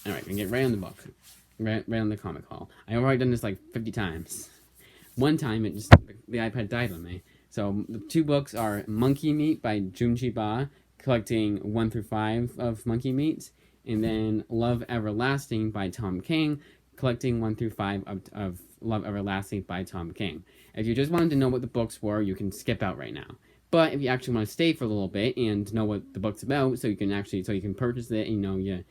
Alright, we're gonna get right on the book. Right on the comic haul. I've already done this like 50 times. One time, the iPad died on me. So the two books are Monkey Meat by Junji Ba, collecting 1 through 5 of Monkey Meat, and then Love Everlasting by Tom King, collecting 1 through 5 of Love Everlasting by Tom King. If you just wanted to know what the books were, you can skip out right now. But if you actually want to stay for a little bit and know what the book's about, so you can purchase it, and you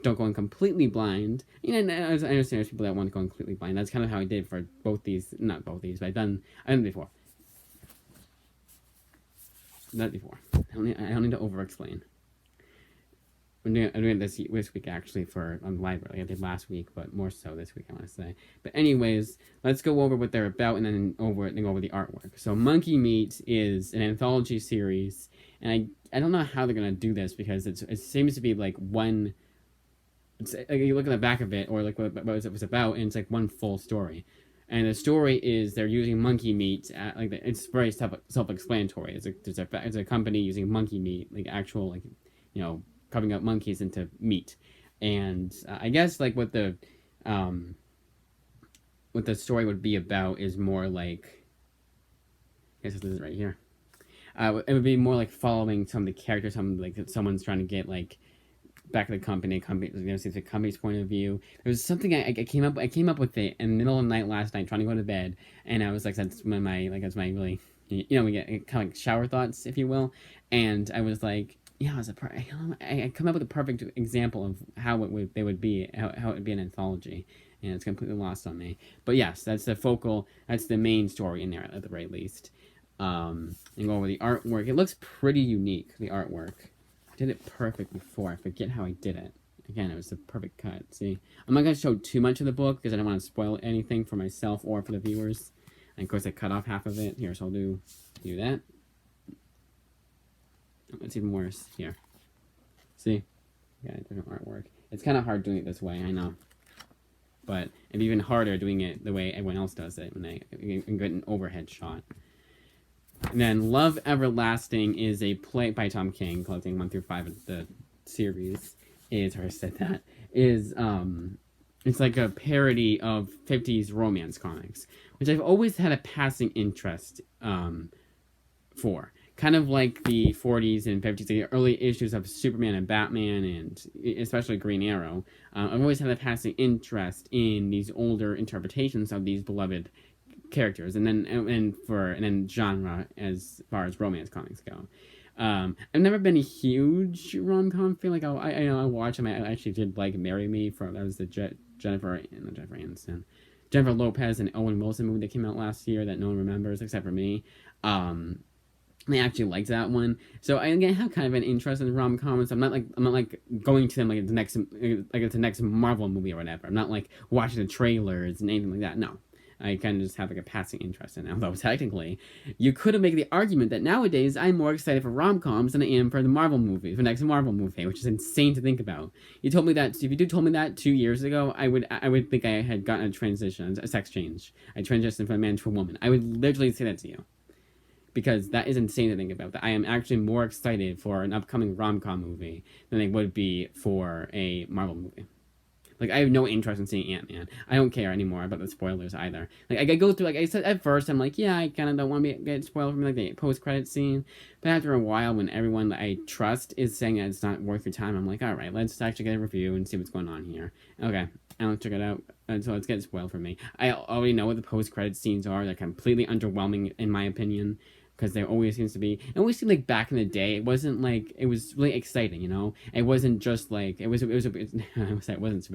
don't go in completely blind. I understand there's people that want to go in completely blind. That's kind of how I did for both these. Not both these, but I've done before. Not before. I don't need to over-explain. I'm doing it this week, actually, for on the library. I did last week, but more so this week, I want to say. But anyways, let's go over what they're about and then go over the artwork. So Monkey Meat is an anthology series, and I don't know how they're going to do this, because it seems to be like one... you look at the back of it, or like what it was about, and it's like one full story. And the story is they're using monkey meat. It's very self-explanatory. It's a company using monkey meat, like actual carving up monkeys into meat. And I guess like what the story would be about is more like, I guess this is right here. It would be more like following some of the characters. Someone's trying to get like back to the company, see the company's point of view. There was something I came up with it in the middle of the night last night, trying to go to bed, and I was like, that's my really, we get kind of like shower thoughts, if you will, and I was like, yeah, I come up with a perfect example of how it would be an anthology, and it's completely lost on me. But yes, that's the main story in there at the very least. And go over the artwork. It looks pretty unique, the artwork. I did it perfect before. I forget how I did it. Again, it was the perfect cut. See, I'm not going to show too much of the book because I don't want to spoil anything for myself or for the viewers. And of course, I cut off half of it. Here, so I'll do that. Oh, it's even worse. Here. See? Yeah, different artwork. It's kind of hard doing it this way, I know. But it's even harder doing it the way everyone else does it when I get an overhead shot. And then Love Everlasting is a play by Tom King, collecting 1 through 5 of the series. It's like a parody of 50s romance comics, which I've always had a passing interest for. Kind of like the 40s and 50s, the early issues of Superman and Batman, and especially Green Arrow. I've always had a passing interest in these older interpretations of these beloved characters, and then genre as far as romance comics go. I've never been a huge rom-com fan. Like I watch them. I actually did like Marry Me, that was the Jennifer Lopez and Owen Wilson movie that came out last year that no one remembers except for me. I actually liked that one. So I again have kind of an interest in rom-coms. I'm not like going to them like it's the next Marvel movie or whatever. I'm not like watching the trailers and anything like that. No. I kind of just have like a passing interest in it. Although technically, you could make the argument that nowadays I'm more excited for rom-coms than I am for the Marvel movie, for the next Marvel movie, which is insane to think about. You told me that, if you told me that 2 years ago, I would think I had gotten a sex change. I transitioned from a man to a woman. I would literally say that to you. Because that is insane to think about. That I am actually more excited for an upcoming rom-com movie than I would be for a Marvel movie. Like, I have no interest in seeing Ant-Man. I don't care anymore about the spoilers either. Like, I go through, like I said at first, I'm like, yeah, I kind of don't want to get spoiled from, like, the post-credit scene. But after a while, when everyone that I trust is saying that it's not worth your time, I'm like, alright, let's actually get a review and see what's going on here. Okay, I'll check it out. So let's get spoiled for me. I already know what the post-credit scenes are. They're completely underwhelming, in my opinion. Because there always seems to be, it always seemed like back in the day, it wasn't like, it was really exciting, you know? It wasn't just like, it wasn't super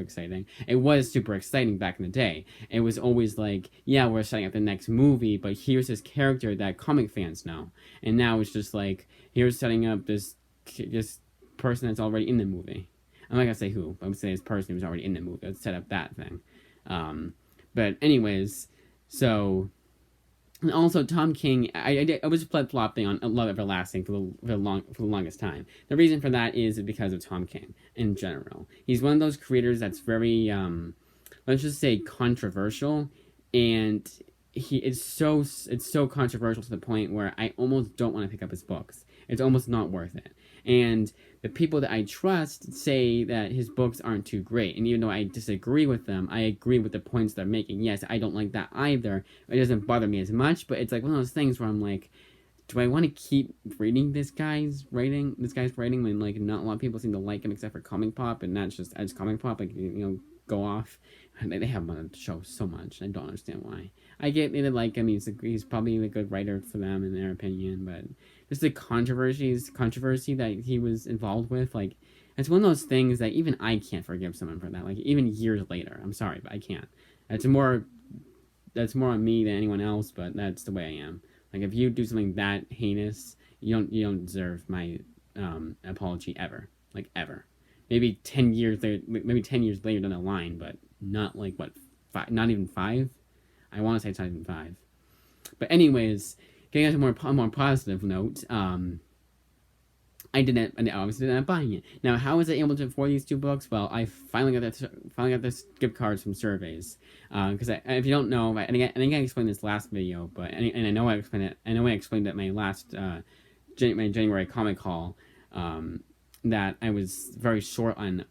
exciting. It was super exciting back in the day. It was always like, yeah, we're setting up the next movie, but here's this character that comic fans know. And now it's just like, here's setting up this person that's already in the movie. I'm not gonna say who, but I'm gonna say this person who's already in the movie. Let's set up that thing. But anyways, so... And also, Tom King, I was flip-flopping on Love Everlasting for the longest time. The reason for that is because of Tom King in general. He's one of those creators that's very, let's just say, controversial, and it's so controversial to the point where I almost don't want to pick up his books. It's almost not worth it. And the people that I trust say that his books aren't too great. And even though I disagree with them, I agree with the points they're making. Yes, I don't like that either. It doesn't bother me as much, but it's like one of those things where I'm like, do I want to keep reading this guy's writing when like not a lot of people seem to like him except for Comic Pop, and that's just as Comic Pop, like, go off. And they have him on the show so much. I don't understand why. I get they like him. He's probably a good writer for them in their opinion, but just the controversy that he was involved with, like, it's one of those things that even I can't forgive someone for that. Like, even years later, I'm sorry, but I can't. That's more on me than anyone else, but that's the way I am. Like, if you do something that heinous, you don't deserve my apology ever. Like, ever. Maybe 10 years later down the line, but not like what, not even 5. I want to say it's not even 5. But anyways, getting on to a more positive note, I obviously didn't end up buying it. Now, how was I able to afford these 2 books? Well, I finally got the gift cards from Surveys. Because if you don't know, I think I explained this last video, but and I know I explained it. I know I explained it at my last my January comic haul. That I was very short on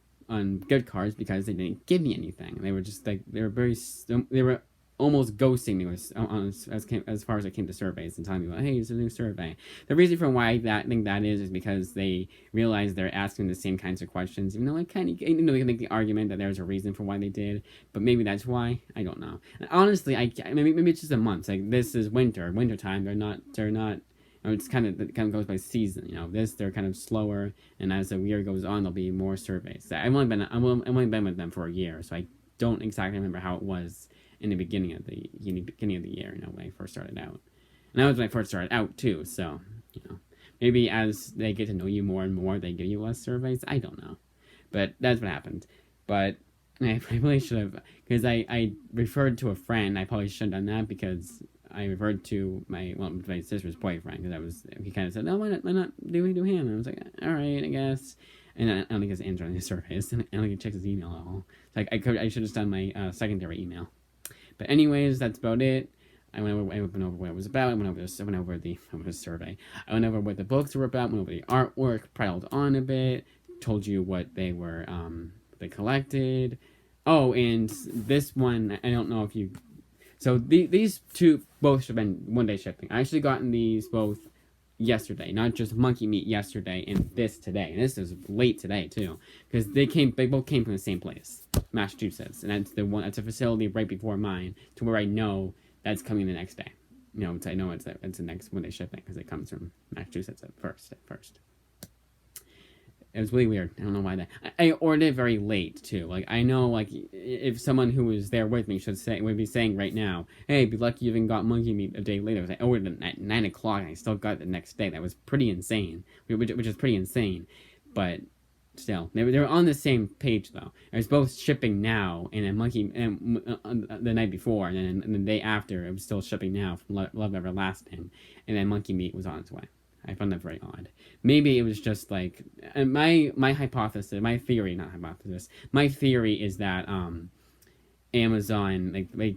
gift cards because they didn't give me anything. They were just like they were almost ghosting me as far as it came to Surveys and telling me, well, hey, it's a new survey. The reason for why I think that is because they realize they're asking the same kinds of questions, even though they can make the argument that there's a reason for why they did, but maybe that's why. I don't know. And honestly, maybe it's just a month. Like, this is wintertime. They're not. It's kind of goes by season. They're kind of slower, and as the year goes on, there'll be more surveys. I've only been with them for a year, so I don't exactly remember how it was in the beginning of the year, when I first started out. And that was when I first started out too. So maybe as they get to know you more and more, they give you less surveys. I don't know, but that's what happened. But I probably should have, because I referred to a friend. I probably shouldn't have done that because I referred to my sister's boyfriend, because he kind of said, "No, why not do him?" And I was like, "All right, I guess." And I don't think he's answering his surveys. I don't think he checks his email at all. So I should have done my secondary email. But anyways, that's about it. I went over what it was about. I went over the survey. I went over what the books were about. Went over the artwork. Prattled on a bit. Told you what they were. They collected. Oh, and this one, I don't know if you. So these 2 both should have been one-day shipping. I actually gotten these both yesterday, not just Monkey Meat yesterday and this today. And this is late today too, because they both came from the same place, Massachusetts, and that's a facility right before mine, to where I know that's coming the next day. I know it's the next one-day shipping because it comes from Massachusetts at first. It was really weird. I don't know why that. I ordered it very late too. Like, I know, like, if someone who was there with me would be saying right now, "Hey, be lucky you even got Monkey Meat a day later." I ordered it at 9:00 and I still got it the next day. That was pretty insane. Which is pretty insane, but still, they were on the same page though. It was both shipping now and then the night before, and then the day after it was still shipping now from Love Everlasting, and then Monkey Meat was on its way. I found that very odd. Maybe it was just like my hypothesis, my theory is that Amazon, like, they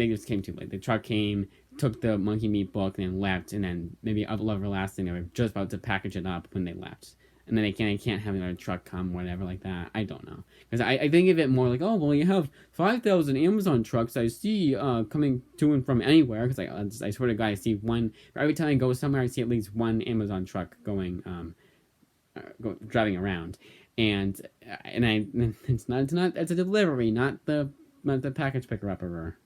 just came too late. The truck came, took the Monkey Meat book, and then left, and then maybe Love Everlasting, they were just about to package it up when they left. And then they can't have another truck come, whatever, like that. I don't know. Because I think of it more like, oh, well, you have 5,000 Amazon trucks I see coming to and from anywhere. Because I swear to God, I see one. Every time I go somewhere, I see at least one Amazon truck driving around. And it's a delivery, not the package picker upper.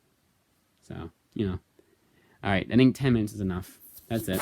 So, All right, I think 10 minutes is enough. That's it.